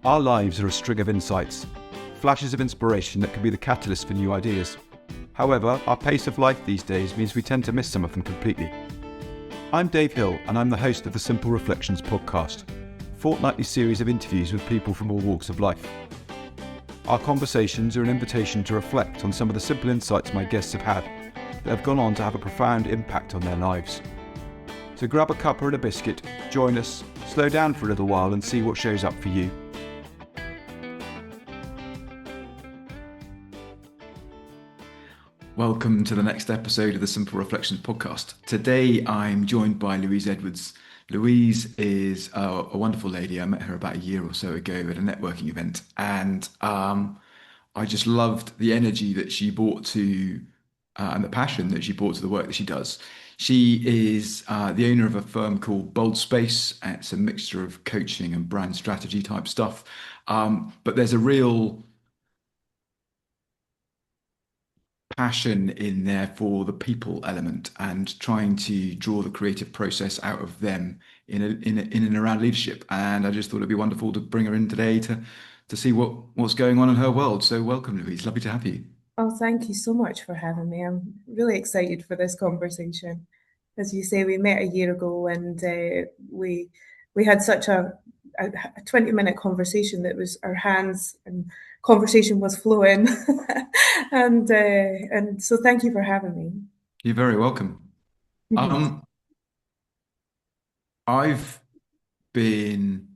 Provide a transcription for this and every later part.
Our lives are a string of insights, flashes of inspiration that can be the catalyst for new ideas. However, our pace of life these days means we tend to miss some of them completely. I'm Dave Hill, and I'm the host of the Simple Reflections podcast, a fortnightly series of interviews with people from all walks of life. Our conversations are an invitation to reflect on some of the simple insights my guests have had that have gone on to have a profound impact on their lives. So grab a cuppa and a biscuit, join us, slow down for a little while and see what shows up for you. Welcome to the next episode of the Simple Reflections podcast. Today I'm joined by Louise Edwards. Louise is a wonderful lady. I met her about a year or so ago at a networking event, and I just loved the energy that she brought to and the passion that she brought to the work that she does. She is the owner of a firm called Bold Space. It's a mixture of coaching and brand strategy type stuff, but there's a real passion in there for the people element and trying to draw the creative process out of them in and around leadership. And I just thought it'd be wonderful to bring her in today to see what's going on in her world. So welcome, Louise. Lovely to have you. Oh, thank you so much for having me. I'm really excited for this conversation. As you say, we met a year ago, and we had such a 20-minute conversation that was our hands and conversation was flowing. And so thank you for having me. You're very welcome. I've been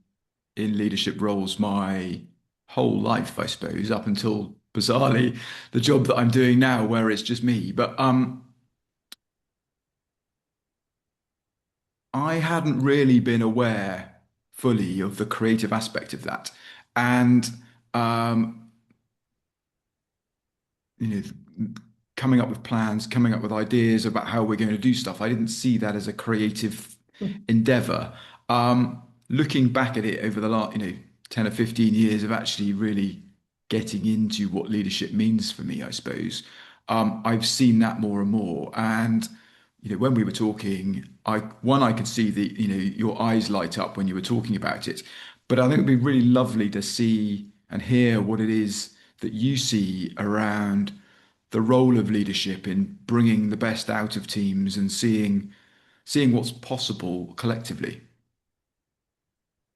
in leadership roles my whole life, I suppose, up until bizarrely the job that I'm doing now, where it's just me. But I hadn't really been aware fully of the creative aspect of that. And um, you know, coming up with plans, coming up with ideas about how we're going to do stuff. I didn't see that as a creative endeavor. Looking back at it over the last, 10 or 15 years of actually really getting into what leadership means for me, I suppose, I've seen that more and more. And, when we were talking, I could see your eyes light up when you were talking about it. But I think it'd be really lovely to see and hear what it is that you see around the role of leadership in bringing the best out of teams and seeing what's possible collectively.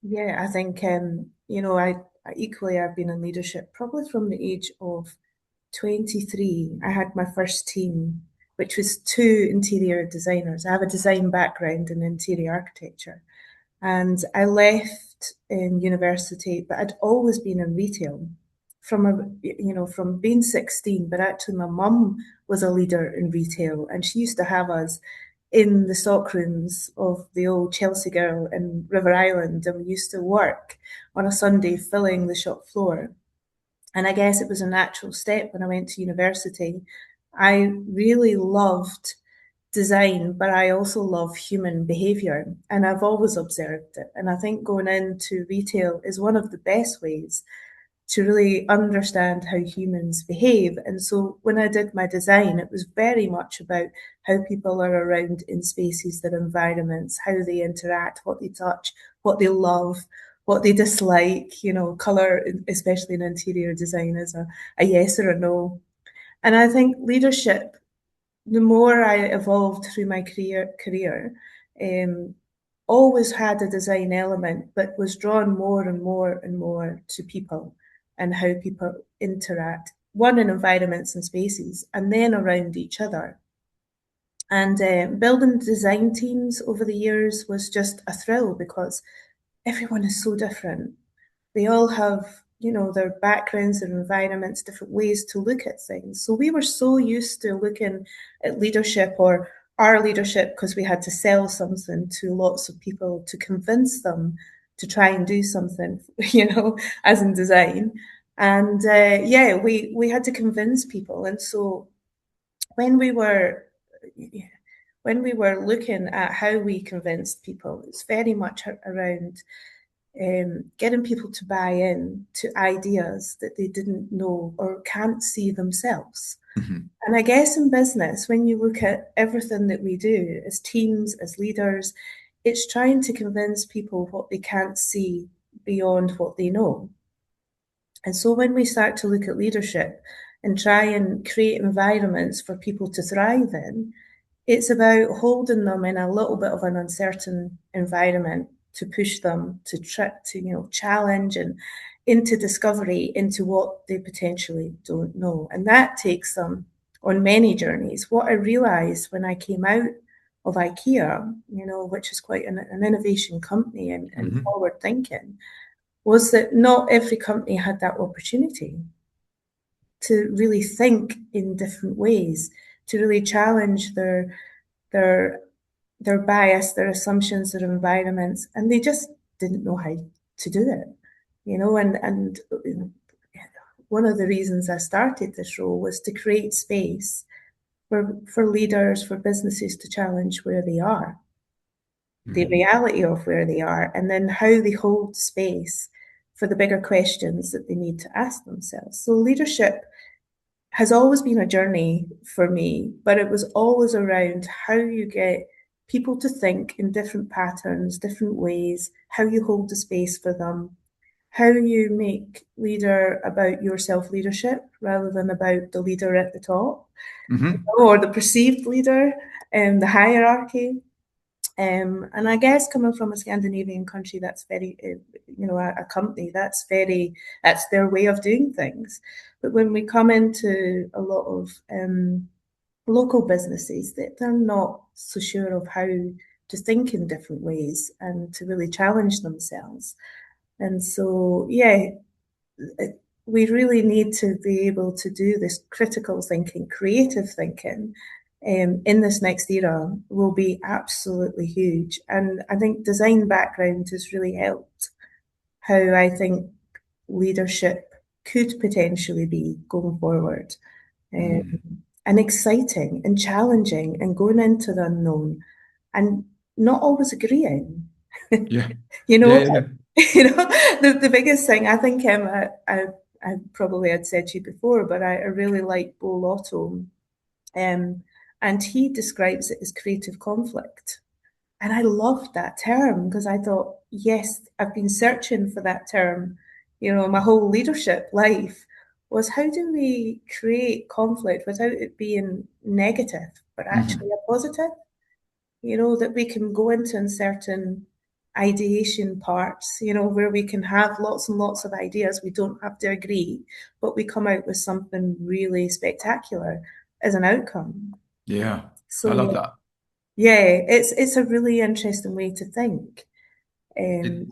Yeah, I think I've been in leadership probably from the age of 23. I had my first team, which was two interior designers. I have a design background in interior architecture, and I left in university, but I'd always been in retail from being 16. But actually, my mum was a leader in retail, and she used to have us in the stock rooms of the old Chelsea Girl in River Island, and we used to work on a Sunday filling the shop floor. And I guess it was a natural step when I went to university. I really loved design, but I also love human behavior, and I've always observed it. And I think going into retail is one of the best ways to really understand how humans behave. And so when I did my design, it was very much about how people are around in spaces, their environments, how they interact, what they touch, what they love, what they dislike, color, especially in interior design, is a yes or a no. And I think leadership, the more I evolved through my career, um, always had a design element, but was drawn more and more and more to people and how people interact, one in environments and spaces, and then around each other. And building design teams over the years was just a thrill because everyone is so different. They all have, their backgrounds, their environments, different ways to look at things. So we were so used to looking at leadership or our leadership because we had to sell something to lots of people to convince them to try and do something, as in design. And we had to convince people. And so when we were looking at how we convinced people, it's very much around getting people to buy in to ideas that they didn't know or can't see themselves. Mm-hmm. And I guess in business, when you look at everything that we do as teams, as leaders, it's trying to convince people what they can't see beyond what they know. And so when we start to look at leadership and try and create environments for people to thrive in, it's about holding them in a little bit of an uncertain environment to push them to try to, challenge and into discovery into what they potentially don't know. And that takes them on many journeys. What I realized when I came out of IKEA, which is quite an innovation company and Hmm. forward thinking, was that not every company had that opportunity to really think in different ways, to really challenge their their bias, their assumptions, their environments, and they just didn't know how to do it. And one of the reasons I started this role was to create space for leaders, for businesses to challenge where they are, the Hmm. reality of where they are, and then how they hold space for the bigger questions that they need to ask themselves. So leadership has always been a journey for me, but it was always around how you get people to think in different patterns, different ways, how you hold the space for them, how you make leader about your self leadership rather than about the leader at the top Hmm. or the perceived leader and the hierarchy. And I guess coming from a Scandinavian country, that's very, a company that's their way of doing things. But when we come into a lot of local businesses, that they're not so sure of how to think in different ways and to really challenge themselves. And so, yeah, we really need to be able to do this critical thinking, creative thinking in this next era will be absolutely huge. And I think design background has really helped how I think leadership could potentially be going forward. Um, Mm. and exciting and challenging and going into the unknown and not always agreeing. Yeah. you Yeah. know, Yeah. the biggest thing I think I probably had said to you before, but I really like Bo Lotto, and he describes it as creative conflict. And I loved that term because I thought, yes, I've been searching for that term, my whole leadership life was how do we create conflict without it being negative, but actually Hmm. a positive? That we can go into in certain ideation parts, where we can have lots and lots of ideas. We don't have to agree, but we come out with something really spectacular as an outcome. Yeah. I love So that. yeah, it's a really interesting way to think. It, Um,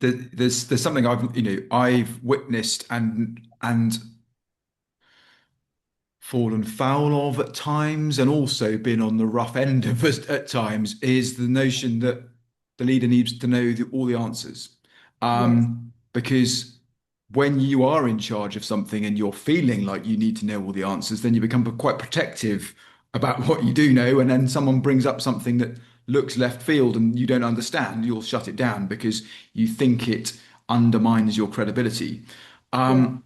there's something I've witnessed and fallen foul of at times, and also been on the rough end of it at times, is the notion that the leader needs to know all the answers. yes, Because when you are in charge of something and you're feeling like you need to know all the answers, then you become quite protective about what you do know. And then someone brings up something that looks left field and you don't understand, you'll shut it down because you think it undermines your credibility. yeah, Um,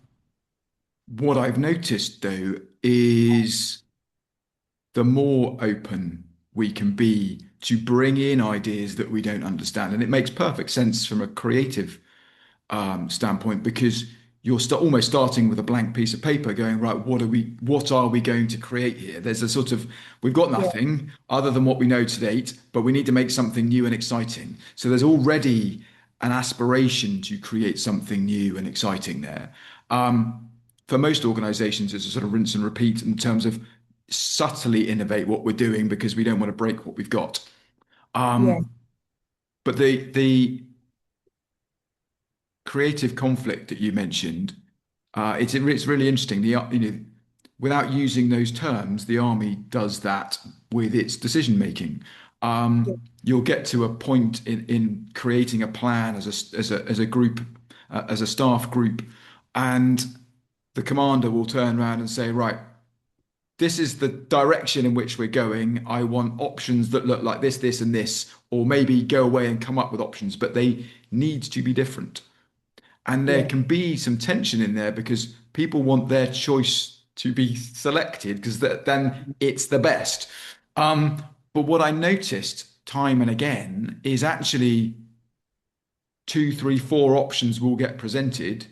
what I've noticed though is the more open we can be to bring in ideas that we don't understand. And it makes perfect sense from a creative standpoint because you're almost starting with a blank piece of paper going, right, what are we going to create here? There's a sort of, we've got yeah, nothing other than what we know to date, but we need to make something new and exciting. So there's already an aspiration to create something new and exciting there. For most organizations, it's a sort of rinse and repeat in terms of subtly innovate what we're doing because we don't want to break what we've got. yeah, But the creative conflict that you mentioned, it's really interesting. Without using those terms, the army does that with its decision making. yeah, You'll get to a point in creating a plan as a group, as a staff group, and the commander will turn around and say, right, this is the direction in which we're going. I want options that look like this, and this, or maybe go away and come up with options, but they need to be different. And there yeah, can be some tension in there because people want their choice to be selected because then it's the best. But what I noticed time and again is actually two, three, four options will get presented,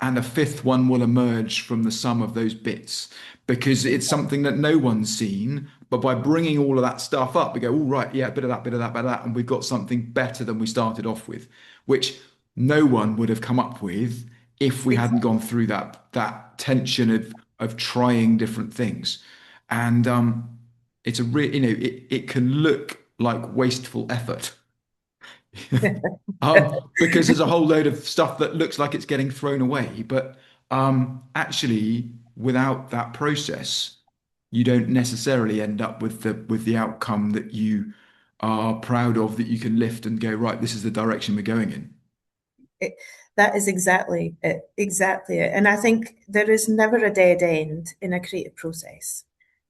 and a fifth one will emerge from the sum of those bits because it's something that no one's seen. But by bringing all of that stuff up, we go, all right, yeah, a bit of that, bit of that, bit of that, and we've got something better than we started off with, which no one would have come up with if we hadn't Exactly. gone through that tension of trying different things. And it's a real, it can look like wasteful effort. Because there's a whole load of stuff that looks like it's getting thrown away, but actually, without that process, you don't necessarily end up with the outcome that you are proud of, that you can lift and go, right, this is the direction we're going in. It, that is exactly it, exactly it. And I think there is never a dead end in a creative process.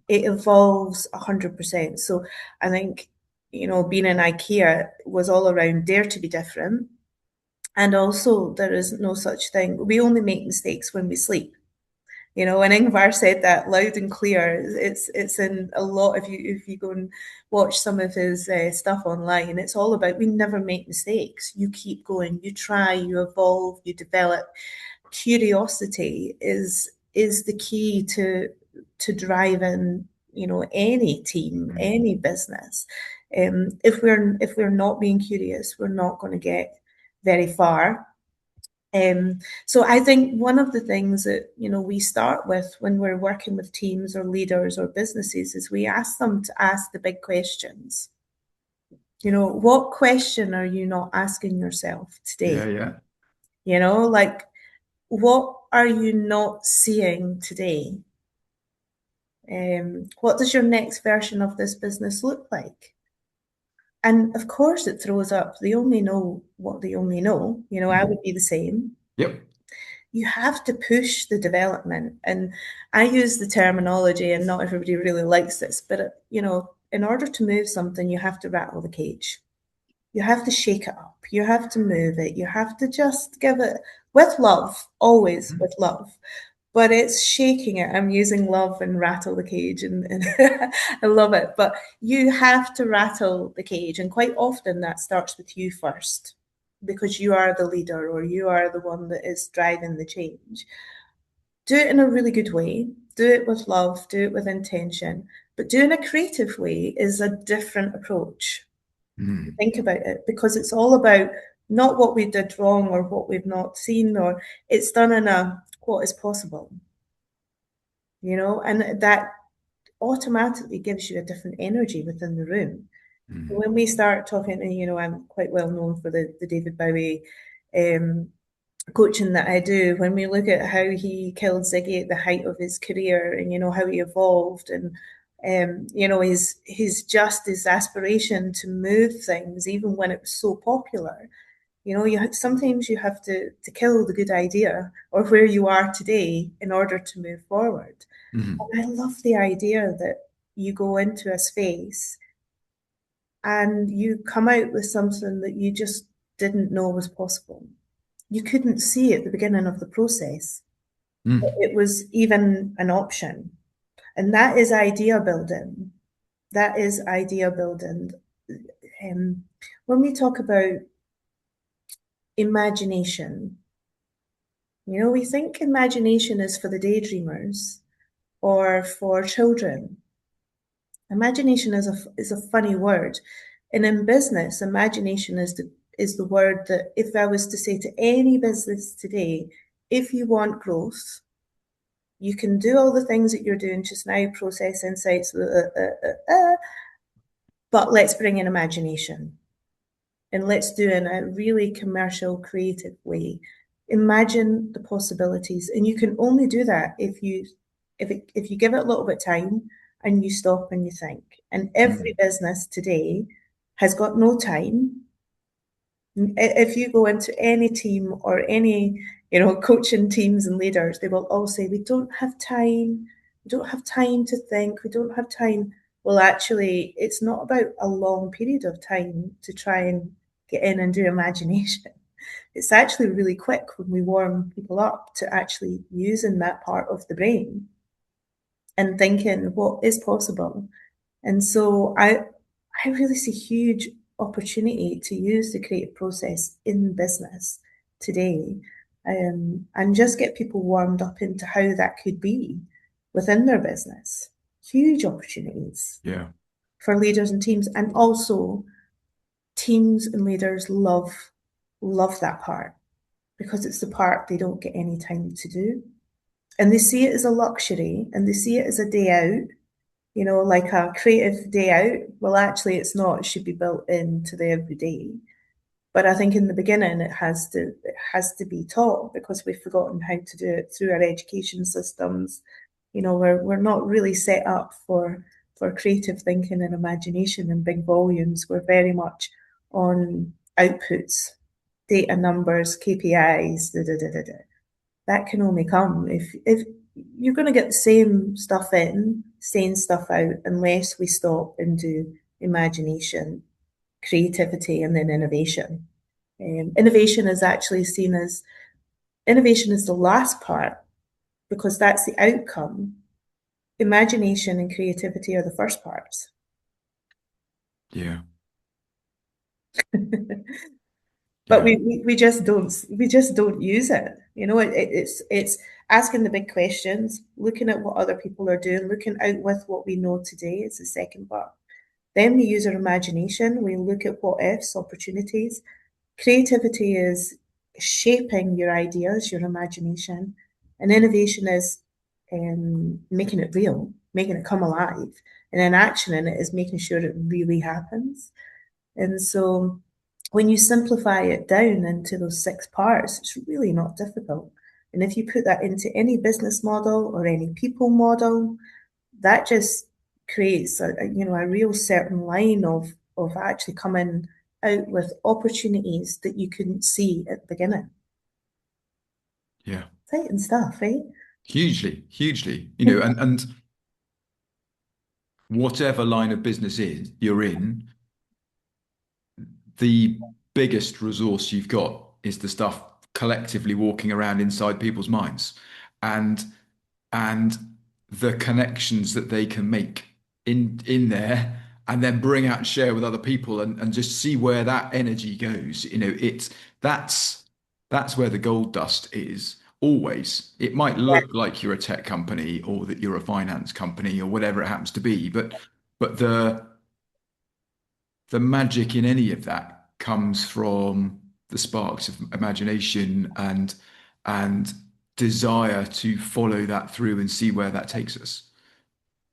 It evolves 100%. So I think, being in IKEA was all around dare to be different. And also, there is no such thing. We only make mistakes when we sleep. And Ingvar said that loud and clear. It's in a lot. If you go and watch some of his stuff online, it's all about we never make mistakes. You keep going, you try, you evolve, you develop. Curiosity is the key to driving any team, Mm. any business. If we're not being curious, we're not going to get very far. So I think one of the things that we start with when we're working with teams or leaders or businesses is we ask them to ask the big questions. What question are you not asking yourself Yeah, today? yeah. Like what are you not seeing today? What does your next version of this business look like? And of course, it throws up. They only know what they only know. I Mm. would be the same. Yep. You have to push the development. And I use the terminology, and not everybody really likes this, but in order to move something, you have to rattle the cage. You have to shake it up. You have to move it. You have to just give it with love, always with love. But it's shaking it. I'm using love and rattle the cage, and I love it. But you have to rattle the cage, and quite often that starts with you first because you are the leader or you are the one that is driving the change. Do it in a really good way, do it with love, do it with intention, but do it in a creative way is a different approach. Mm. Think about it because it's all about not what we did wrong or what we've not seen, or it's done in a what is possible, and that automatically gives you a different energy within the room. Mm. When we start talking, and I'm quite well known for the David Bowie um, coaching that I do, when we look at how he killed Ziggy at the height of his career and how he evolved and his aspiration to move things even when it was so popular. Sometimes you have to kill the good idea or where you are today in order to move forward. Mm. And I love the idea that you go into a space and you come out with something that you just didn't know was possible. You couldn't see at the beginning of the process that Mm. it was even an option. And that is idea building. That is idea building. Um, when we talk about imagination, we think imagination is for the daydreamers or for children. Imagination is a funny word. And in business, imagination is the word that if I was to say to any business today, if you want growth, you can do all the things that you're doing just now, process insights, but let's bring in imagination and let's do it in a really commercial, creative way. Imagine the possibilities, and you can only do that if you give it a little bit of time and you stop and you think. And every Mm. business today has got no time. If you go into any team or any coaching teams and leaders, they will all say we don't have time, we don't have time to think, we don't have time. Well, actually, it's not about a long period of time to try and get in and do imagination. It's actually really quick when we warm people up to actually using that part of the brain and thinking what is possible. And so I really see huge opportunity to use the creative process in business today. and just get people warmed up into how that could be within their business. Huge opportunities Yeah. for leaders and teams, and also teams and leaders love that part because it's the part they don't get any time to do, and they see it as a luxury and they see it as a day out, like a creative day out. Well, actually, it's not. It should be built into the everyday. But I think in the beginning it has to be taught because we've forgotten how to do it through our education systems. We're not really set up for creative thinking and imagination in big volumes. We're very much on outputs, data numbers, KPIs, da, da, da, da, da. That can only come if you're going to get the same stuff in, same stuff out, unless we stop and do imagination, creativity, and then innovation. Innovation is actually seen as innovation is the last part because that's the outcome. Imagination and creativity are the first parts. Yeah. But Yeah. we just don't use it. It's asking the big questions, looking at what other people are doing, looking out with what we know today is the second part. Then we use our imagination. We look at what ifs, opportunities. Creativity is shaping your ideas, your imagination, and innovation is making it real, making it come alive. And then action in it is making sure it really happens. And so when you simplify it down into those six parts, it's really not difficult. And if you put that into any business model or any people model, that just creates a real certain line of actually coming out with opportunities that you couldn't see at the beginning. Yeah. Exciting stuff, eh? Hugely, hugely. And whatever line of business is you're in, the biggest resource you've got is the stuff collectively walking around inside people's minds and and the connections that they can make in there and then bring out and share with other people and just see where that energy goes. That's where the gold dust is always. It might Yeah, look like you're a tech company or that you're a finance company or whatever it happens to be, but the magic in any of that comes from the sparks of imagination and desire to follow that through and see where that takes us.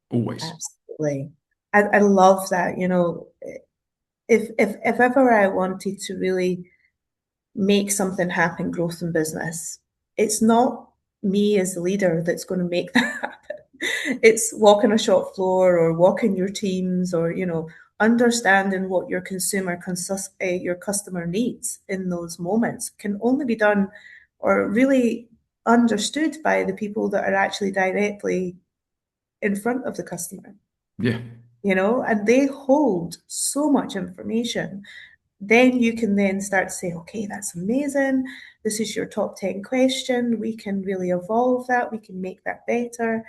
Always. absolutely. I love that. If ever I wanted to really make something happen, growth in business, it's not me as the leader that's going to make that happen. It's walking a shop floor or walking your teams or, understanding what your your customer needs in those moments can only be done or really understood by the people that are actually directly in front of the customer, Yeah. and they hold so much information. Then you can then start to say, okay, that's amazing. This is your top 10 question. We can really evolve that. We can make that better.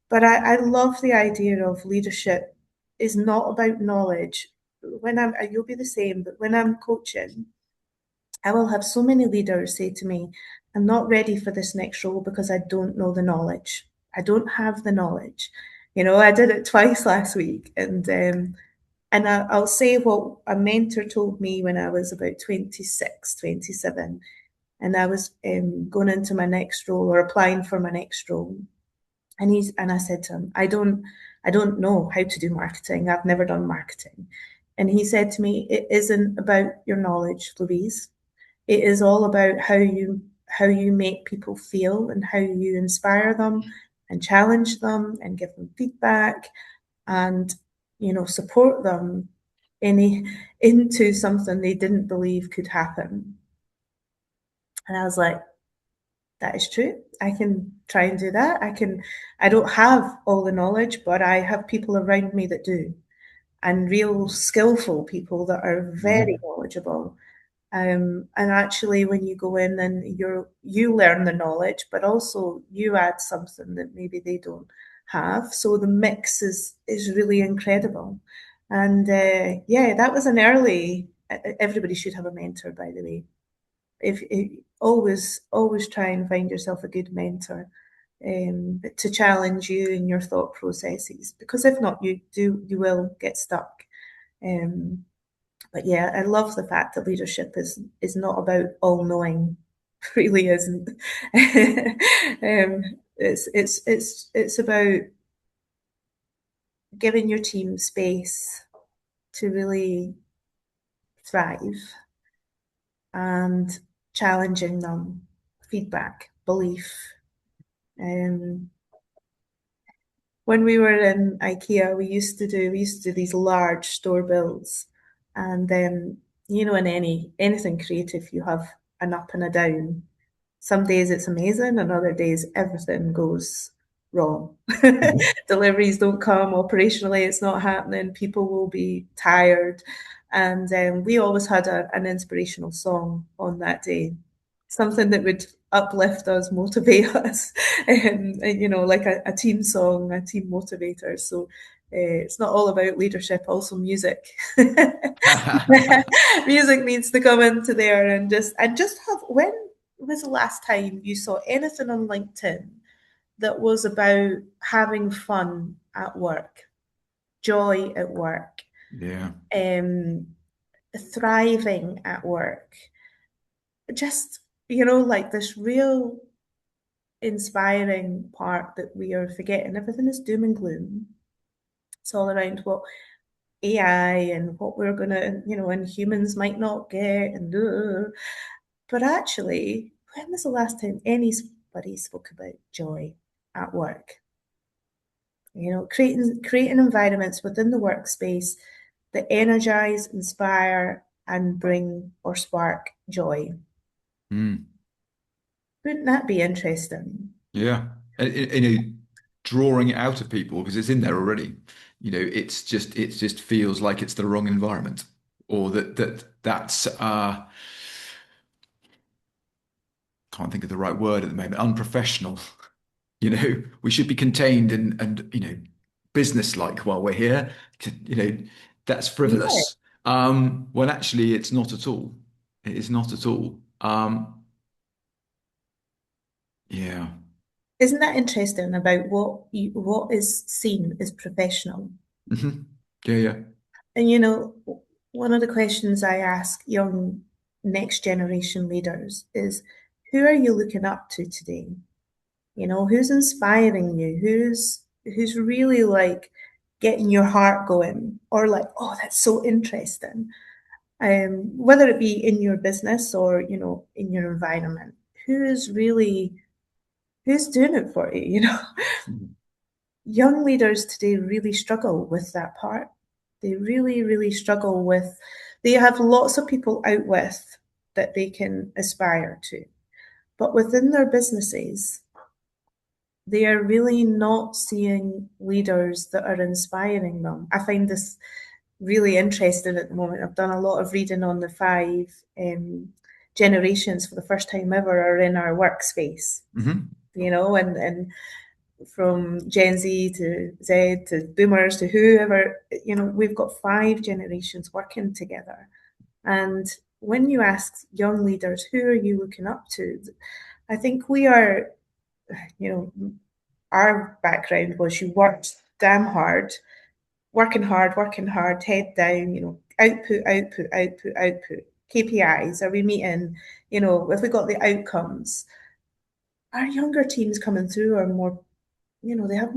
But I love the idea of leadership is not about knowledge. You'll be the same, but when I'm coaching, I will have so many leaders say to me, I'm not ready for this next role because I don't know the knowledge. I don't have the knowledge. I did it twice last week, and I'll say what a mentor told me when I was about 26, 27, and I was going into my next role or applying for my next role. And I said to him, I don't know how to do marketing. I've never done marketing. And he said to me, it isn't about your knowledge, Louise. It is all about how you make people feel and how you inspire them and challenge them and give them feedback and support them into something they didn't believe could happen. And I was like, that is true. I can try and do that. I don't have all the knowledge, but I have people around me that do, and real skillful people that are very Mhm. knowledgeable. And actually, when you go in and you learn the knowledge, but also you add something that maybe they don't have. So the mix is really incredible. And yeah, that was an early. Everybody should have a mentor, by the way. If always try and find yourself a good mentor, to challenge you in your thought processes. Because if not, you will get stuck. Um, but yeah, I love the fact that leadership is not about all knowing. Really isn't. It's about giving your team space to really thrive and challenging them, feedback, belief. Um, when we were in IKEA, we used to do these large store builds, and then you know, in anything creative, you have an up and a down. Some days it's amazing, and other days everything goes wrong. Mhm. Deliveries don't come, operationally it's not happening, people will be tired. And we always had an inspirational song on that day, something that would uplift us, motivate us, and you know, like a team song, a team motivator. So it's not all about leadership, also music. Music needs to come into there and just have when was the last time you saw anything on LinkedIn that was about having fun at work, joy at work, Yeah. um, thriving at work? Just, you know, like this real inspiring part that we are forgetting. Everything is doom and gloom. It's all around what AI and what we're going to, you know, and humans might not get. But actually, when was the last time anybody spoke about joy at work? You know, creating environments within the workspace that energize, inspire, and bring or spark joy. Mm. Wouldn't that be interesting? Yeah. You know, drawing it out of people because it's in there already. You know, it just feels like it's the wrong environment, or that's can't think of the right word at the moment, unprofessional. You know, we should be contained and you know, business-like while we're here. You know, that's Yeah. frivolous. When actually it's not at all. It is not at all. Yeah. Isn't that interesting about what is seen as professional? Hmm. Yeah, yeah. And you know, one of the questions I ask young next generation leaders is, who are you looking up to today? You know, who's inspiring you? Who's really like getting your heart going, or like, oh, that's so interesting. Whether it be in your business or, you know, in your environment, who is really who's doing it for you, you know? Mhm. Young leaders today really struggle with that part. They really, really struggle with, they have lots of people out with that they can aspire to. But within their businesses, they are really not seeing leaders that are inspiring them. I find this really interesting at the moment. I've done a lot of reading on the five generations for the first time ever are in our workspace, Hmm. you know, and from Gen Z to Z to boomers to whoever, you know, we've got five generations working together. And when you ask young leaders, who are you looking up to? I think we are, you know, our background was you worked damn hard, working hard, head down, you know, output, KPIs. Are we meeting, you know, if we got the outcomes? Our younger teams coming through are more, you know, they have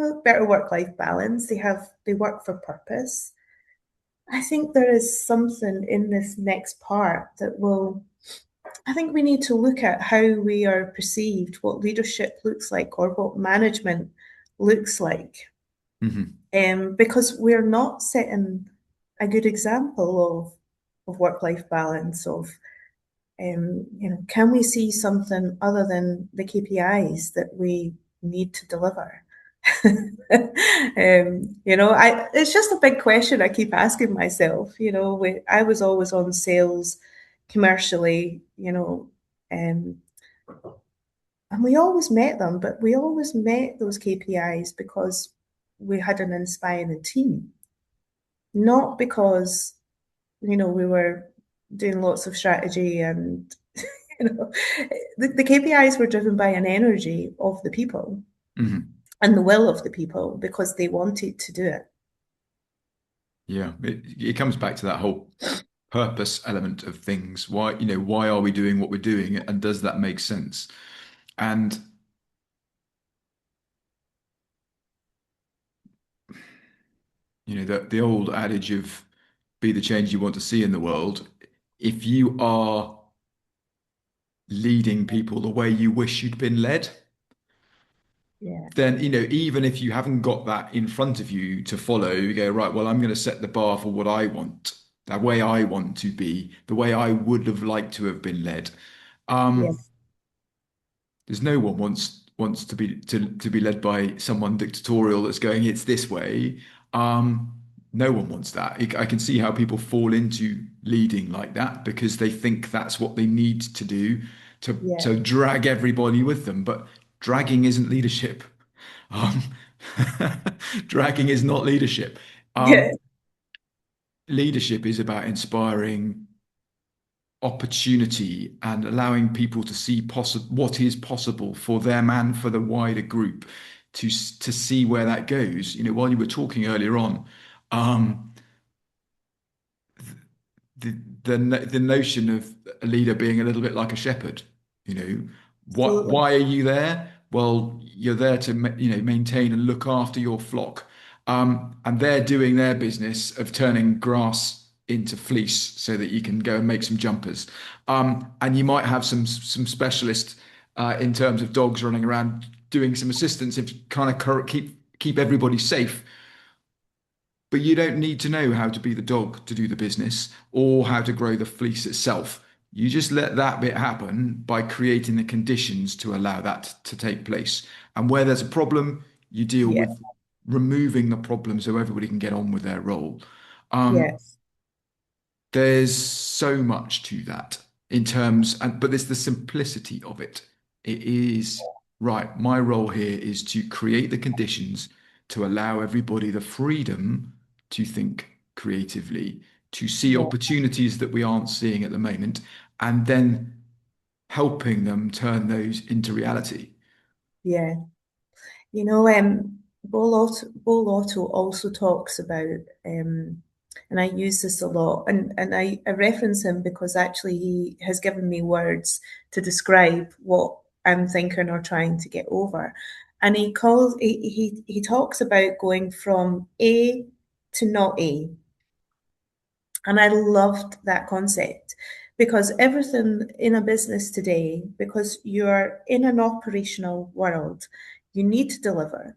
a better work-life balance. They work for purpose. I think there is something in this next part that will, I think we need to look at how we are perceived, what leadership looks like, or what management looks like. Hmm. Because we're not setting a good example of work-life balance, of you know, can we see something other than the KPIs that we need to deliver? You know, I it's just a big question I keep asking myself. You know, I was always on sales commercially, you know, um, and we always met them, but we always met those KPIs because we had an inspiring team, not because, you know, we were. doing lots of strategy and you know, the KPIs were driven by an energy of the people Mhm. and the will of the people because they wanted to do it. Yeah, it comes back to that whole purpose element of things. Why, why are we doing what we're doing, and does that make sense? And the old adage of be the change you want to see in the world. If you are leading people the way you wish you'd been led, Yeah, then even if you haven't got that in front of you to follow, you go, right, well, I'm going to set the bar for what I want, the way I want to be, the way I would have liked to have been led. yeah, There's no one wants to be led by someone dictatorial that's going, it's this way. Um, no one wants that. I can see how people fall into leading like that because they think that's what they need to do to yeah, drag everybody with them. But dragging isn't leadership. Um, dragging is not leadership. yeah, Leadership is about inspiring opportunity and allowing people to see what is possible for them and for the wider group to see where that goes. While you were talking earlier on, um, the the notion of a leader being a little bit like a shepherd. You know, what absolutely. why are you there? Well, you're there to maintain and look after your flock, and they're doing their business of turning grass into fleece so that you can go and make some jumpers. And you might have some specialist in terms of dogs running around doing some assistance if you kind of keep everybody safe, but you don't need to know how to be the dog to do the business or how to grow the fleece itself. You just let that bit happen by creating the conditions to allow that to take place. And where there's a problem, you deal Yeah, with removing the problem so everybody can get on with their role. Um, yes, there's so much to that but it's the simplicity of it. It is right. My role here is to create the conditions to allow everybody the freedom to think creatively, to see yeah, opportunities that we aren't seeing at the moment, and then helping them turn those into reality. yeah. You know, Paul Otto also talks about, and I use this a lot, and I reference him because actually he has given me words to describe what I'm thinking or trying to get over. And he talks about going from A to not A. And I loved that concept because everything in a business today, because you're in an operational world, you need to deliver.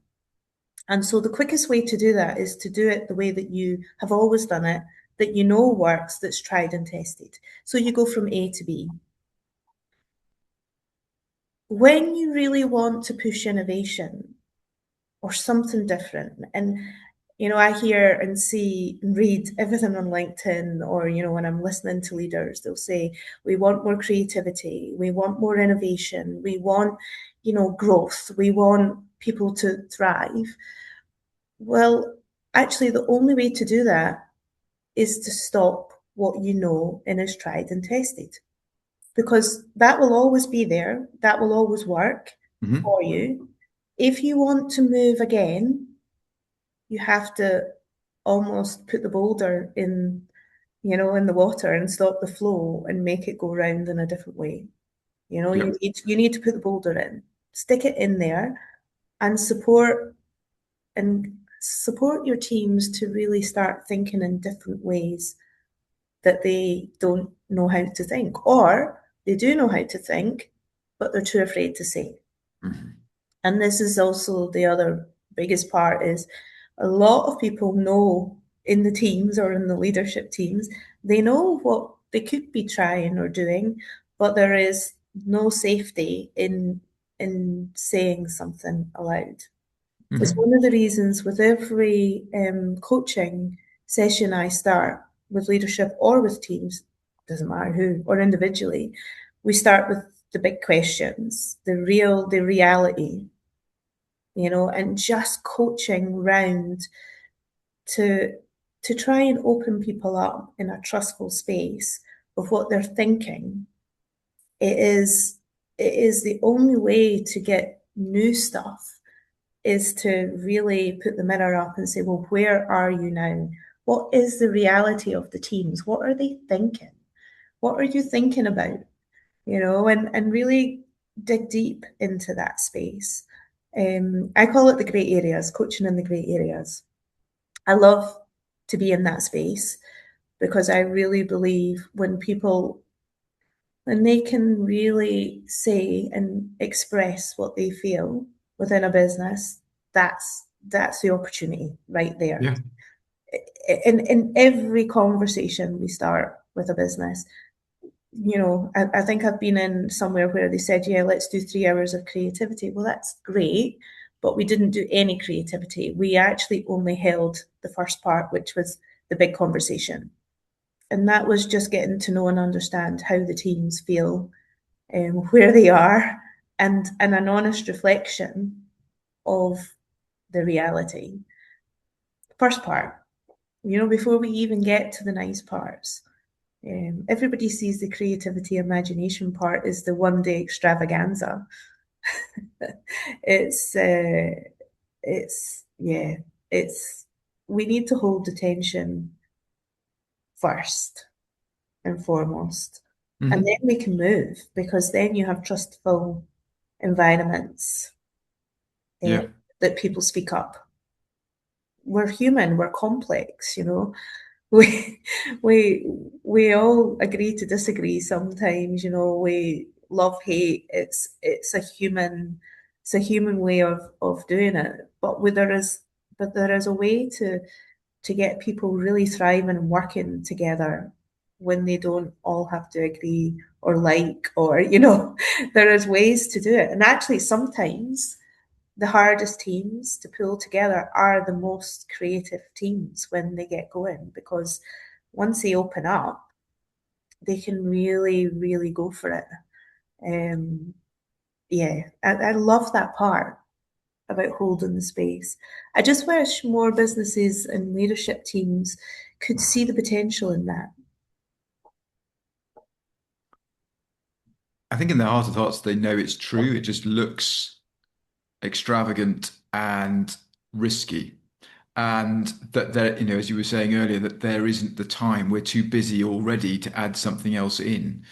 And so the quickest way to do that is to do it the way that you have always done it, that you know works, that's tried and tested. So you go from A to B. When you really want to push innovation or something different, and I hear and see and read everything on LinkedIn, or when I'm listening to leaders, they'll say, we want more creativity, we want more innovation, we want, growth, we want people to thrive. Well, actually, the only way to do that is to stop what you know and is tried and tested, because that will always be there, that will always work Mhm. for you. If you want to move again, you have to almost put the boulder in the water and stop the flow and make it go round in a different way. You Yep. need to put the boulder in, stick it in there, and support your teams to really start thinking in different ways that they don't know how to think, or they do know how to think, but they're too afraid to say. Mhm. And this is also the other biggest part is a lot of people know in the teams or in the leadership teams, they know what they could be trying or doing, but there is no safety in saying something aloud. It's Mhm. one of the reasons with every coaching session I start with leadership or with teams, doesn't matter who, or individually, we start with the big questions, the reality, and just coaching round to to try and open people up in a trustful space of what they're thinking, it is it is the only way to get new stuff is to really put the mirror up and say, well, where are you now? What is the reality of the teams? What are they thinking? What are you thinking about? And really dig deep into that space. I call it the grey areas, coaching in the grey areas. I love to be in that space because I really believe when they can really say and express what they feel within a business, that's the opportunity right there. Yeah. In every conversation we start with a business, I think I've been in somewhere where they said, yeah, let's do 3 hours of creativity. Well, that's great, but we didn't do any creativity. We actually only held the first part, which was the big conversation. And that was just getting to know and understand how the teams feel, where they are, and an honest reflection of the reality. First part, before we even get to the nice parts. Everybody sees the creativity, imagination part as the 1 day extravaganza. it's, uh, yeah, it's, we need to hold the tension first and foremost. And then Hmm. we can move because then you have trustful environments uh, Yeah. that people speak up. We're human, we're complex. we we we all agree to disagree sometimes. We love hate. It's a human way of doing it. But there is a way to get people really thriving and working together when they don't all have to agree or there is ways to do it. And actually sometimes the hardest teams to pull together are the most creative teams when they get going, because once they open up, they can really, really go for it. Um, yeah, I love that part about holding the space. I just wish more businesses and leadership teams could see the potential in that. I think in their heart of hearts, they know it's true. It just looks extravagant and risky. And that there, as you were saying earlier, that there isn't the time. We're too busy already to add something else in.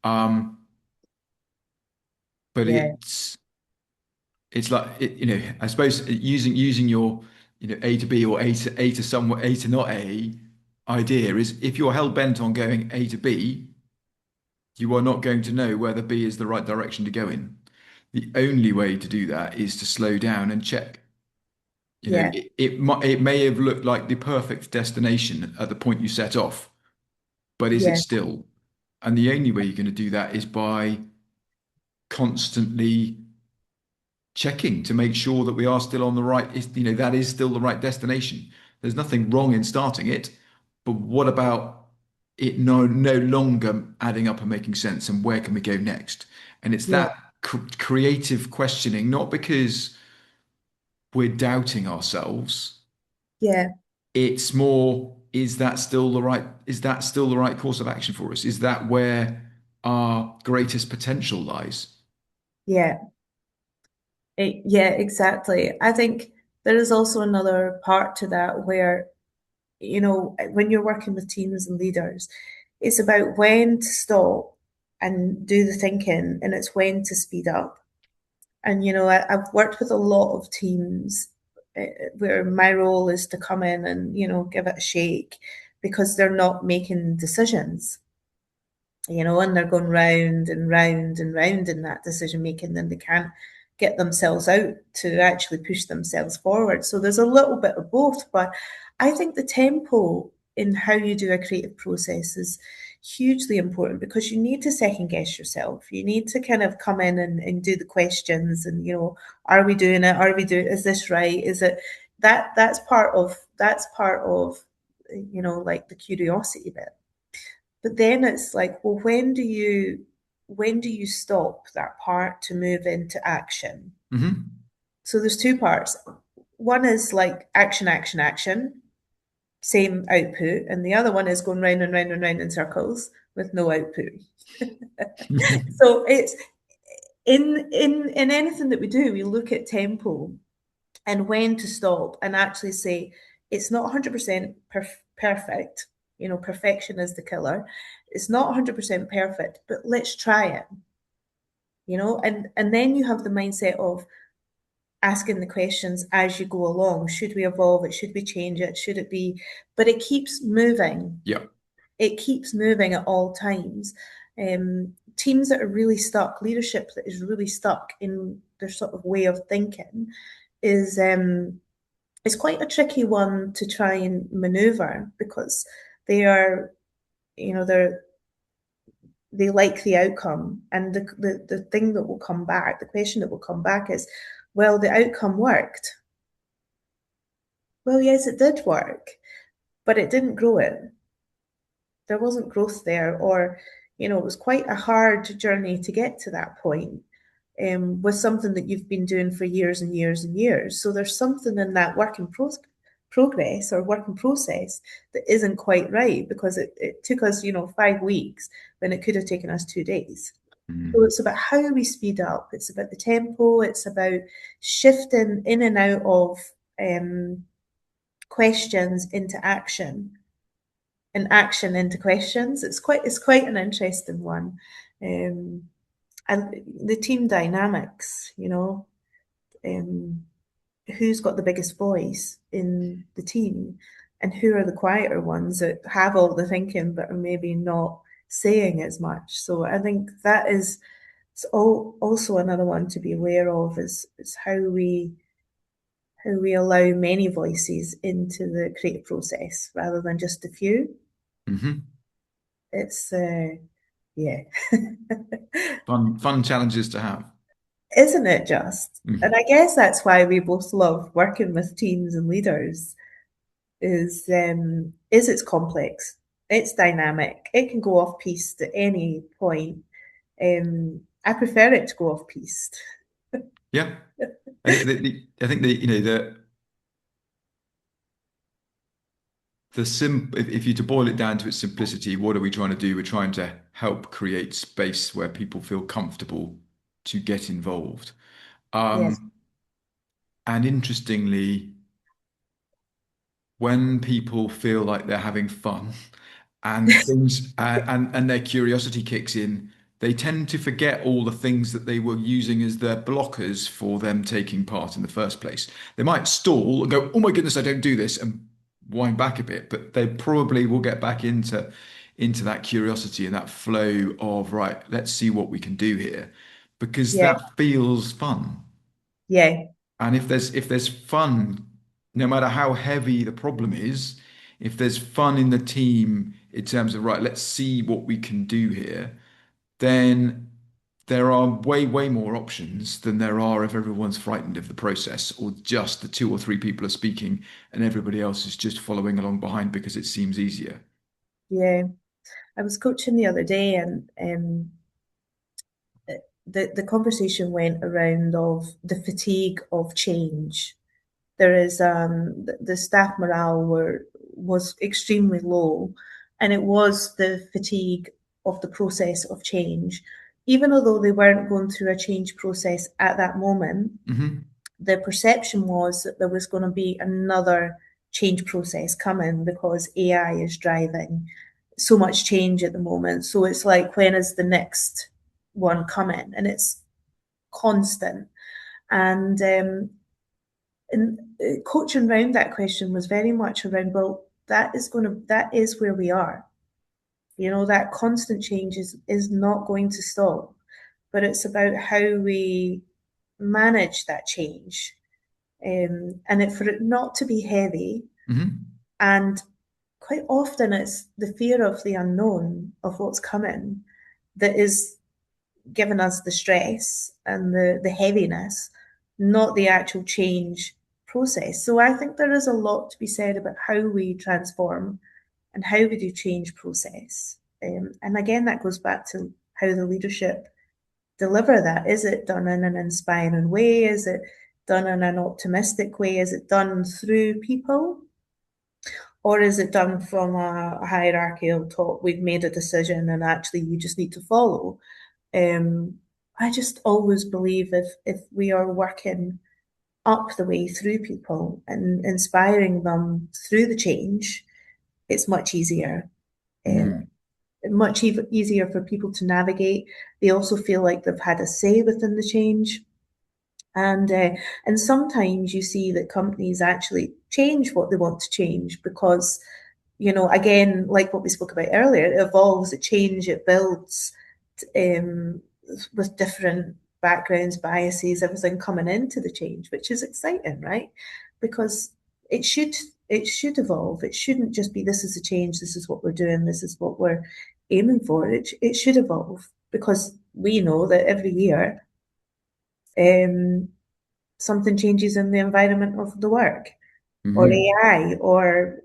Um, but Yeah, it's like I suppose using your A to B or A to somewhere A to not A idea is if you're hell bent on going A to B, you are not going to know whether B is the right direction to go in. The only way to do that is to slow down and check. yeah, It may have looked like the perfect destination at the point you set off, but is it yeah, still? And the only way you're going to do that is by constantly checking to make sure that we are still on the right, that is still the right destination. There's nothing wrong in starting it, but what about it no longer adding up and making sense, and where can we go next? And it's yeah, that creative questioning, not because we're doubting ourselves. yeah, It's more, is that still the right course of action for us? Is that where our greatest potential lies? yeah. Yeah, exactly. I think there is also another part to that where, when you're working with teams and leaders, it's about when to stop and do the thinking, and it's when to speed up. And, I've worked with a lot of teams where my role is to come in and, give it a shake because they're not making decisions, and they're going round and round and round in that decision making, then they can't get themselves out to actually push themselves forward. So there's a little bit of both, but I think the tempo in how you do a creative process is hugely important because you need to second guess yourself. You need to kind of come in and do the questions and, are we doing it? Are we doing, is this right? Is it that's part of, like the curiosity bit. But then it's like, well, when do you stop that part to move into action? Hmm. So there's two parts. One is like action, action, action. same output, and the other one is going round and round and round in circles with no output. So it's in anything that we do, we look at tempo and when to stop and actually say it's not 100% perfect. You know, perfection is the killer. It's not 100% perfect, but let's try it. You know, and then you have the mindset of asking the questions as you go along. Should we evolve it? Should we change it? Should it be? But it keeps moving. Yeah. It keeps moving at all times. Teams that are really stuck, leadership that is really stuck in their sort of way of thinking, is it's quite a tricky one to try and maneuver because they are, you know, they like the outcome, and the thing that will come back, the question that will come back is, well, the outcome worked. Well, yes, it did work, but it didn't grow it. There wasn't growth there, or, you know, it was quite a hard journey to get to that point, with something that you've been doing for years and years and years. So there's something in that progress or work in process that isn't quite right because it took us, you know, 5 weeks when it could have taken us 2 days. So Mm. it's about how we speed up. It's about the tempo. It's about shifting in and out of um, questions into action and action into questions. It's quite an interesting one. Um, and the team dynamics, you know, um, who's got the biggest voice in the team and who are the quieter ones that have all the thinking but are maybe not saying as much. So I think that is also another one to be aware of is how we allow many voices into the creative process rather than just a few. Hmm. It's yeah. Fun challenges to have. Isn't it just? And Mhm. I guess that's why we both love working with teams and leaders is it's complex, it's dynamic, it can go off piste at any point. I prefer it to go off piste. Yeah. I think the, you know, the if you to boil it down to its simplicity, what are we trying to do? We're trying to help create space where people feel comfortable to get involved. Yes, Um, and interestingly, when people feel like they're having fun and things and their curiosity kicks in, they tend to forget all the things that they were using as their blockers for them taking part in the first place. They might stall and go, "Oh my goodness, I don't do this," and wind back a bit, but they probably will get back into that curiosity and that flow of, right, let's see what we can do here, because yeah, that feels fun. yeah, And if there's fun, no matter how heavy the problem is, if there's fun in the team in terms of, right, let's see what we can do here, then there are way more options than there are if everyone's frightened of the process or just the two or three people are speaking and everybody else is just following along behind because it seems easier. yeah. I was coaching the other day, and the conversation went around of the fatigue of change. There is the staff morale was extremely low, and it was the fatigue of the process of change. Even although they weren't going through a change process at that moment, Hmm. the perception was that there was going to be another change process coming because AI is driving so much change at the moment. So it's like, when is the next one coming? And it's constant. And coaching around that question was very much around, well, that is where we are. You know, that constant change is not going to stop, but it's about how we manage that change, and for it not to be heavy. Hmm. And quite often it's the fear of the unknown of what's coming that is giving us the stress and the heaviness, not the actual change process. So I think there is a lot to be said about how we transform and how we do change process. And again, that goes back to how the leadership deliver that. Is it done in an inspiring way? Is it done in an optimistic way? Is it done through people? Or is it done from a hierarchical top? We've made a decision and actually you just need to follow. Um, I just always believe if we are working up the way through people and inspiring them through the change, it's much easier. Um, Mm, easier for people to navigate. They also feel like they've had a say within the change. And uh, and sometimes you see that companies actually change what they want to change because, again, like what we spoke about earlier, it evolves, it changes, it builds um, with different backgrounds, biases, everything coming into the change, which is exciting, right? Because it should it should evolve. It shouldn't just be this is a change, this is what we're doing, this is what we're aiming for. It should evolve because we know that every year um, something changes in the environment of the work or hmm. AI or,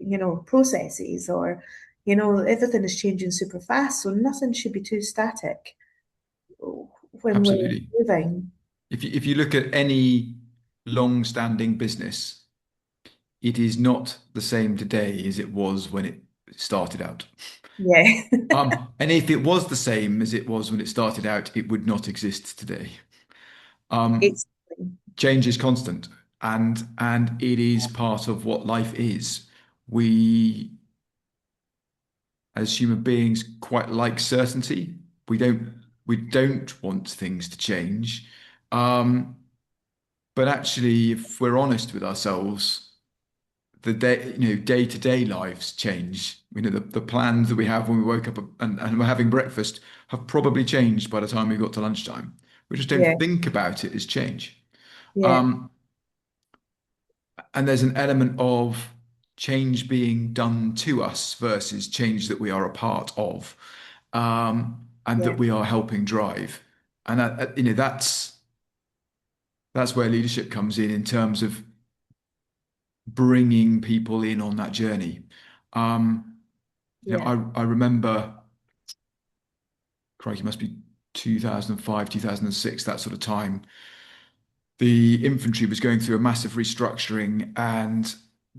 processes or, everything is changing super fast. So nothing should be too static when we're Absolutely. moving. If you look at any long-standing business, it is not the same today as it was when it started out. Yeah, And if it was the same as it was when it started out, it would not exist today. Um, it's, Change is constant, and it is part of what life is. We, as human beings, quite like certainty. We don't want things to change. Um, but actually, if we're honest with ourselves, day-to-day lives change. The plans that we have when we woke up and we're having breakfast have probably changed by the time we got to lunchtime. We just don't yeah, think about it as change. yeah, Um, and there's an element of change being done to us versus change that we are a part of, and yeah, that we are helping drive. And that's where leadership comes in terms of bringing people in on that journey. Um, yeah, I remember, crikey, it must be 2005, 2006, that sort of time. The infantry was going through a massive restructuring, and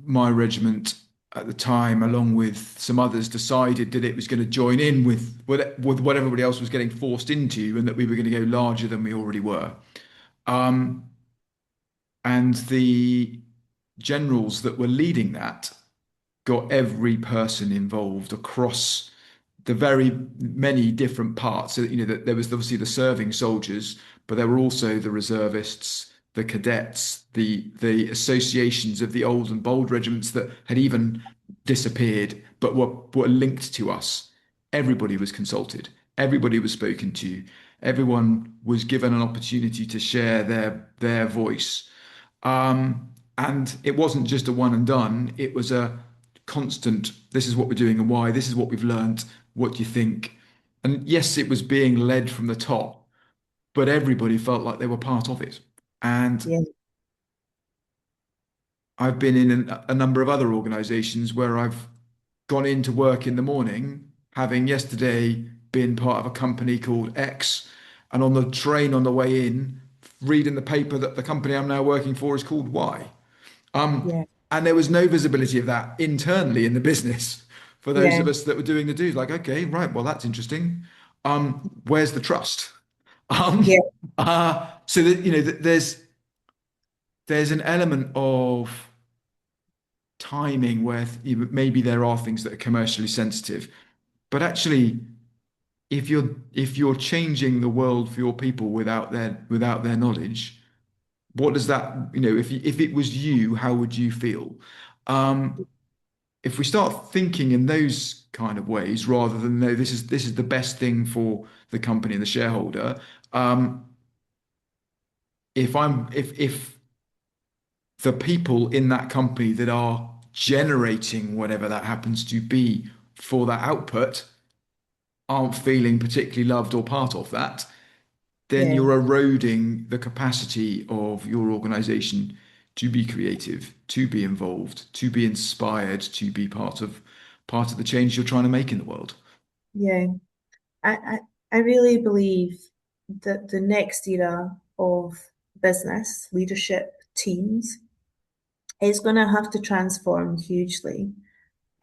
my regiment at the time, along with some others, decided that it was going to join in with what everybody else was getting forced into, and that we were going to go larger than we already were. Um, and the generals that were leading that got every person involved across the very many different parts. So, that there was obviously the serving soldiers, but there were also the reservists, the cadets, the associations of the old and bold regiments that had even disappeared, but were linked to us. Everybody was consulted. Everybody was spoken to. Everyone was given an opportunity to share their voice. And it wasn't just a one and done, it was a constant, this is what we're doing and why, this is what we've learned, what do you think? And yes, it was being led from the top, but everybody felt like they were part of it. And yeah, I've been in a number of other organizations where I've gone into work in the morning, having yesterday been part of a company called X, and on the train on the way in, reading the paper that the company I'm now working for is called Y. Um, yeah, and there was no visibility of that internally in the business for those yeah, of us that were doing the dues. Like, okay, right, well, that's interesting. Where's the trust? yeah, Um, so that there's an element of timing where maybe there are things that are commercially sensitive, but actually, if you're changing the world for your people without their knowledge, what does that, if it was you, how would you feel? Um, if we start thinking in those kind of ways rather than no, this is the best thing for the company and the shareholder. um if the people in that company that are generating whatever that happens to be for that output aren't feeling particularly loved or part of that, then yeah, you're eroding the capacity of your organization to be creative, to be involved, to be inspired, to be part of the change you're trying to make in the world. yeah. I, I, I really believe that the next era of business, leadership, teams is going to have to transform hugely.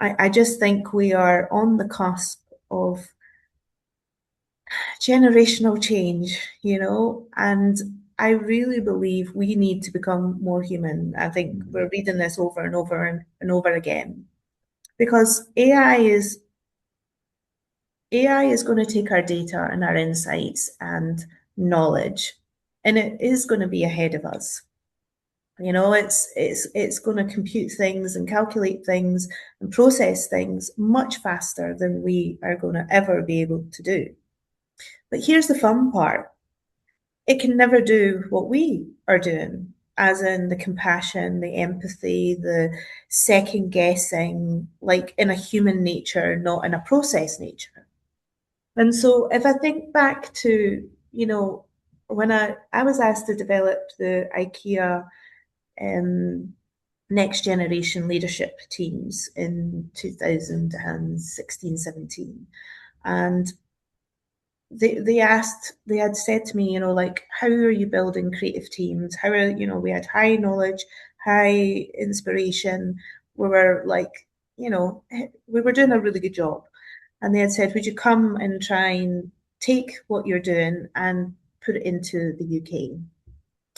I just think we are on the cusp of generational change, and I really believe we need to become more human. I think Mm. we're reading this over and over and over again because AI is going to take our data and our insights and knowledge, and it is going to be ahead of us. It's going to compute things and calculate things and process things much faster than we are going to ever be able to do. But here's the fun part. It can never do what we are doing, as in the compassion, the empathy, the second guessing, like in a human nature, not in a process nature. And so if I think back to, when I was asked to develop the IKEA next generation leadership teams in 2016, 17. And they had said to me, like, how are you building creative teams? How are, we had high knowledge, high inspiration. We were like, we were doing a really good job. And they had said, would you come and try and take what you're doing and put it into the UK?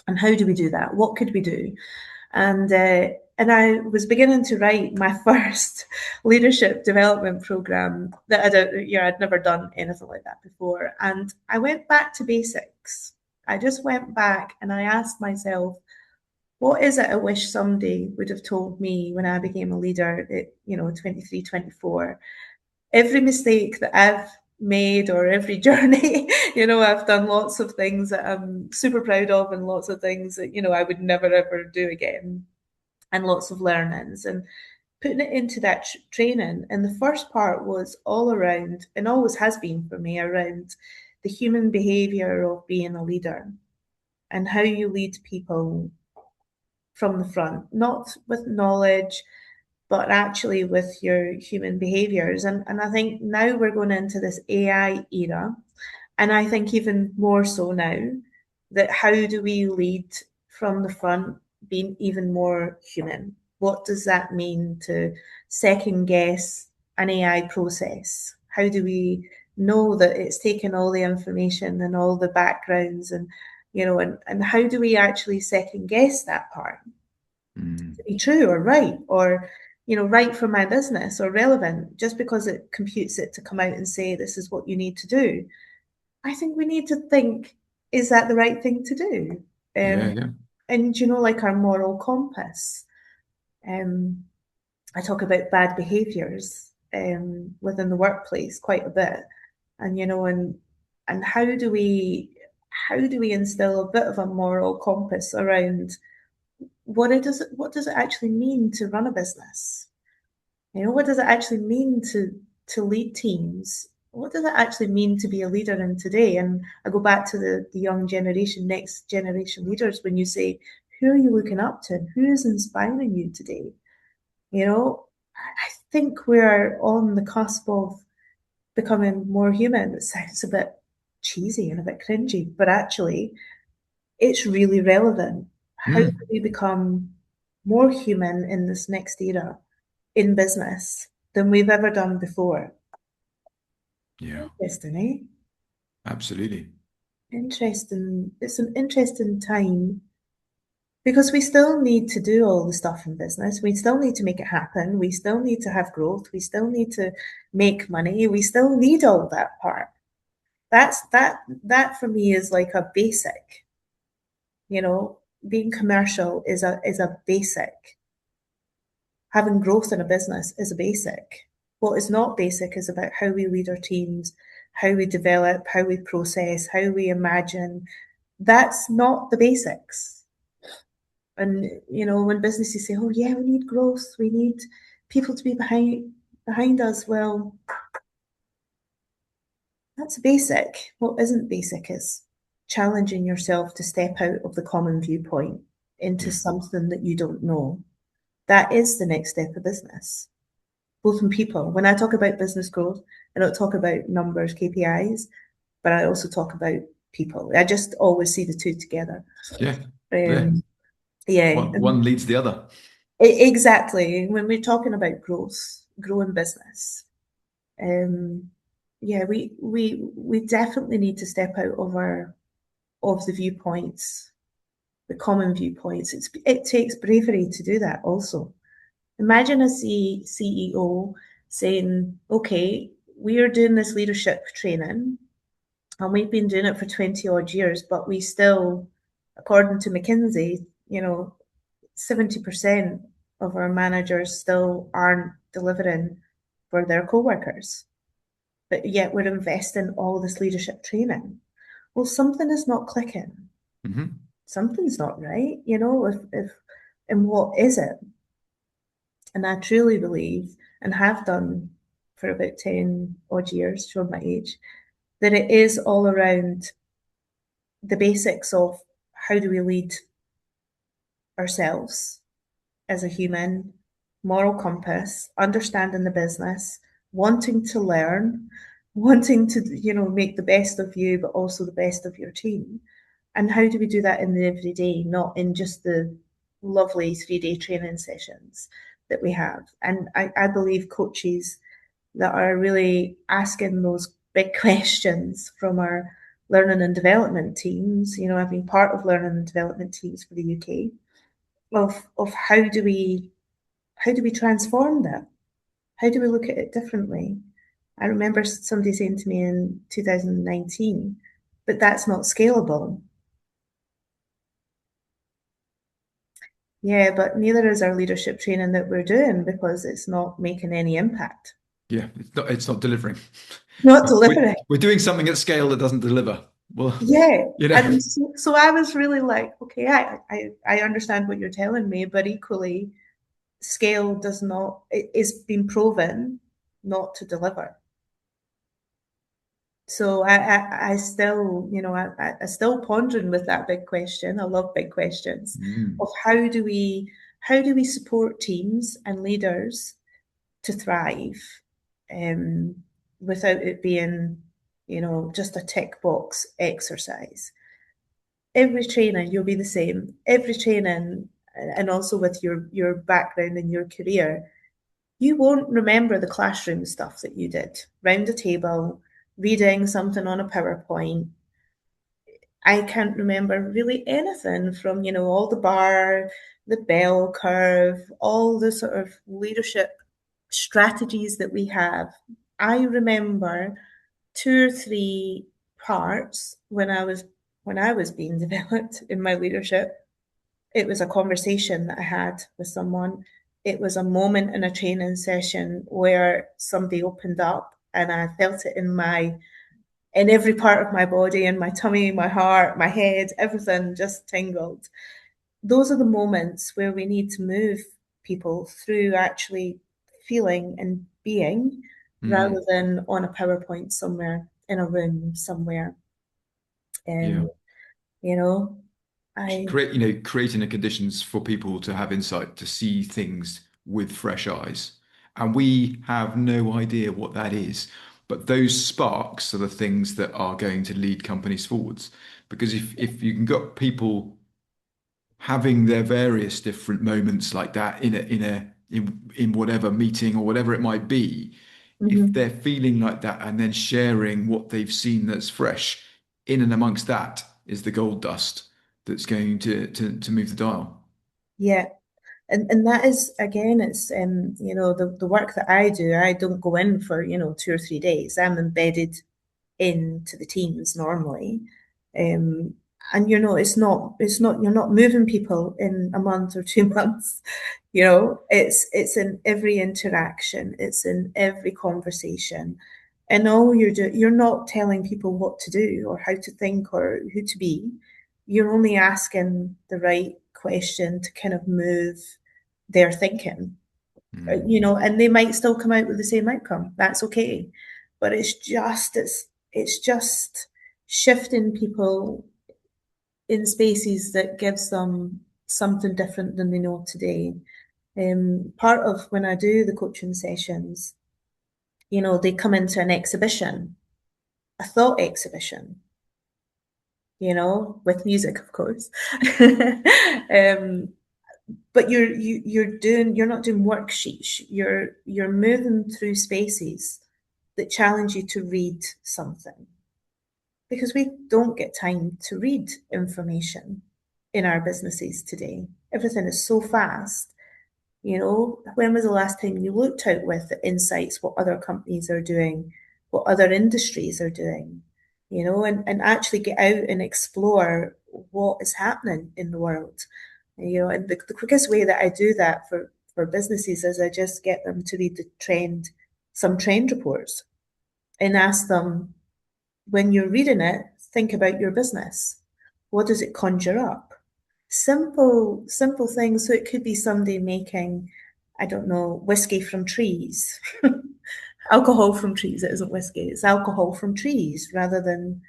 And how do we do that? What could we do? And I was beginning to write my first leadership development program that I'd never done anything like that before. And I went back to basics. I just went back and I asked myself, what is it I wish somebody would have told me when I became a leader at, 23, 24? Every mistake that I've made or every journey, I've done lots of things that I'm super proud of and lots of things that, I would never ever do again, and lots of learnings and putting it into that training. And the first part was all around, and always has been for me, around the human behavior of being a leader and how you lead people from the front, not with knowledge, but actually with your human behaviors. And I think now we're going into this AI era. And I think even more so now, that how do we lead from the front being even more human? What does that mean to second guess an AI process? How do we know that it's taken all the information and all the backgrounds and how do we actually second guess that part Mm. to be true or right or right for my business or relevant just because it computes it to come out and say this is what you need to do. I think we need to think, is that the right thing to do? Yeah, Um, yeah. and like our moral compass. Um, I talk about bad behaviors within the workplace quite a bit, and and how do we instill a bit of a moral compass around what does it actually mean to run a business? What does it actually mean to lead teams? What does it actually mean to be a leader in today? And I go back to the young generation, next generation leaders, when you say, who are you looking up to? Who is inspiring you today? I think we're on the cusp of becoming more human. It sounds a bit cheesy and a bit cringy, but actually, it's really relevant. How do Mm. we become more human in this next era in business than we've ever done before? Yeah, Interesting, eh? absolutely. Interesting. It's an interesting time because we still need to do all the stuff in business. We still need to make it happen. We still need to have growth. We still need to make money. We still need all that part. That for me is like a basic, being commercial is a basic. Having growth in a business is a basic. What is not basic is about how we lead our teams, how we develop, how we process, how we imagine. That's not the basics. And when businesses say, "Oh yeah, we need growth, we need people to be behind us," well, that's basic. What isn't basic is challenging yourself to step out of the common viewpoint into Yeah. something that you don't know. That is the next step of business, both in people. When I talk about business growth, I don't talk about numbers, KPIs, but I also talk about people. I just always see the two together. Yeah. Yeah. Um, yeah, One leads the other. exactly. When we're talking about growth, growing business. Um, yeah, we definitely need to step out of the viewpoints, the common viewpoints. It takes bravery to do that also. Imagine a CEO saying, okay, we are doing this leadership training and we've been doing it for 20 odd years, but we still, according to McKinsey, 70% of our managers still aren't delivering for their co-workers. But yet we're investing all this leadership training. Well, something is not clicking. Hmm. Something's not right, if and what is it? And I truly believe, and have done for about 10 odd years, showing my age, that it is all around the basics of how do we lead ourselves as a human, moral compass, understanding the business, wanting to learn, wanting to, make the best of you, but also the best of your team. And how do we do that in the everyday, not in just the lovely 3-day training sessions that we have? And I believe coaches that are really asking those big questions from our learning and development teams. I've been part of learning and development teams for the UK of how do we transform that? How do we look at it differently? I remember somebody saying to me in 2019, but that's not scalable. Yeah, but neither is our leadership training that we're doing because it's not making any impact. Yeah, it's not delivering. Not We're, delivering. we're doing something at scale that doesn't deliver. Well, Yeah. you know. And so I was really like, okay, I understand what you're telling me, but equally, scale does not, it is been proven not to deliver. So I still, I still pondering with that big question. I love big questions Mm, of how do we support teams and leaders to thrive, um, without it being, just a tick box exercise. Every training, you'll be the same. Every training, and also with your background and your career, you won't remember the classroom stuff that you did round a table, reading something on a PowerPoint. I can't remember really anything from, all the bar, the bell curve, all the sort of leadership strategies that we have. I remember two or three parts when I was being developed in my leadership. It was a conversation that I had with someone. It was a moment in a training session where somebody opened up and I felt it in every part of my body, in my tummy, my heart, my head, everything just tingled. Those are the moments where we need to move people through actually feeling and being rather mm, than on a PowerPoint somewhere in a room somewhere. yeah. Um, you know, I Creating the conditions for people to have insight, to see things with fresh eyes. And we have no idea what that is. But those sparks are the things that are going to lead companies forwards. Because if you can get people having their various different moments like that in whatever meeting or whatever it might be, if mhm. they're feeling like that and then sharing what they've seen that's fresh, in and amongst that is the gold dust that's going to move the dial. Yeah. And that is again, it's the work that I do, I don't go in for, 2 or 3 days. I'm embedded into the teams normally. Um, and it's not you're not moving people in a month or 2 months. It's in every interaction, it's in every conversation. And all you're not telling people what to do or how to think or who to be. You're only asking the right question to kind of move their thinking, Mm, and they might still come out with the same outcome. That's okay. But it's just shifting people in spaces that gives them something different than they know today. Part of when I do the coaching sessions, they come into an exhibition, a thought exhibition, with music, of course. um, but you're not doing worksheets. You're moving through spaces that challenge you to read something, because we don't get time to read information in our businesses today. Everything is so fast. When was the last time you looked out with the insights, what other companies are doing, what other industries are doing, and actually get out and explore what is happening in the world. And the quickest way that I do that for businesses is I just get them to read some trend reports, and ask them, when you're reading it, think about your business. What does it conjure up? Simple, simple things. So it could be somebody making, I don't know, whiskey from trees, alcohol from trees. It isn't whiskey, it's alcohol from trees rather than,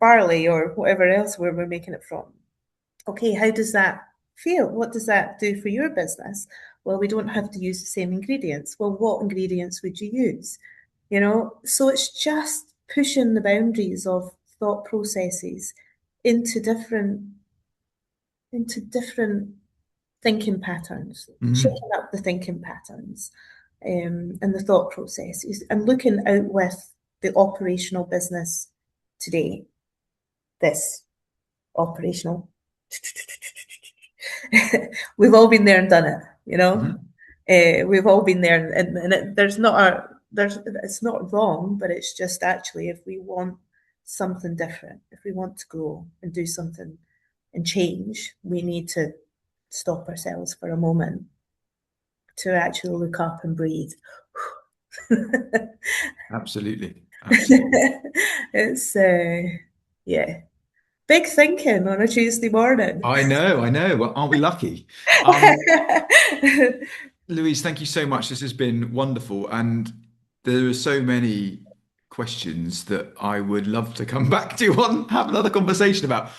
barley or whatever else where we're making it from. Okay, how does that feel? What does that do for your business? Well, we don't have to use the same ingredients. Well, what ingredients would you use? So it's just pushing the boundaries of thought processes into different thinking patterns, Mhm. shaking up the thinking patterns, and the thought processes, and looking out with the operational business today. This operational. We've all been there and done it, Mhm. We've all been there, and it's not wrong, but it's just actually, if we want something different, if we want to grow and do something and change, we need to stop ourselves for a moment to actually look up and breathe. Absolutely. Absolutely. It's yeah, big thinking on a Tuesday morning. I know, I know. Well, aren't we lucky? Um, Louise, thank you so much. This has been wonderful. And there are so many questions that I would love to come back to on, have another conversation about.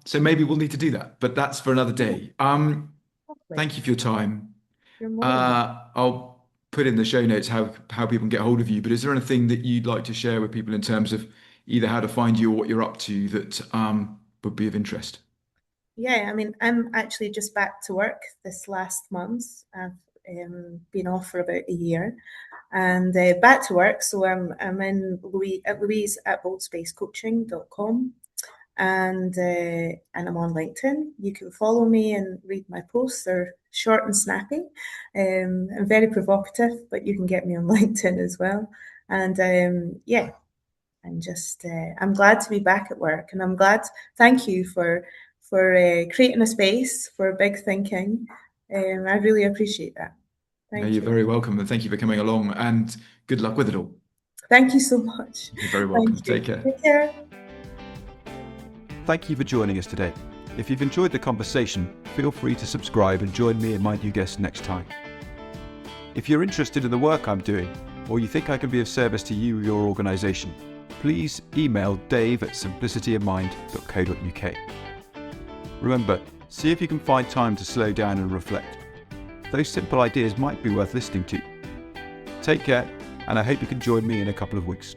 So maybe we'll need to do that, but that's for another day. Lovely. Thank you for your time. You're more than welcome. I'll put in the show notes how people can get hold of you, but is there anything that you'd like to share with people in terms of either how to find you or what you're up to that would be of interest? Yeah, I mean, I'm actually just back to work this last month. I've been off for about a year, and back to work. So I'm in Louise at boldspacecoaching.com, and I'm on LinkedIn. You can follow me and read my posts. They're short and snappy, and very provocative, but you can get me on LinkedIn as well. And yeah, I'm glad to be back at work, and I'm glad. Thank you for creating a space for big thinking. I really appreciate that. No, Thank you're you. very welcome, and thank you for coming along, and good luck with it all. Thank you so much. You're very welcome. Thank you. Take care. Take care. Thank you for joining us today. If you've enjoyed the conversation, feel free to subscribe and join me and my new guests next time. If you're interested in the work I'm doing, or you think I can be of service to you or your organisation, please email dave@simplicityofmind.co.uk. Remember, see if you can find time to slow down and reflect. Those simple ideas might be worth listening to. Take care, and I hope you can join me in a couple of weeks.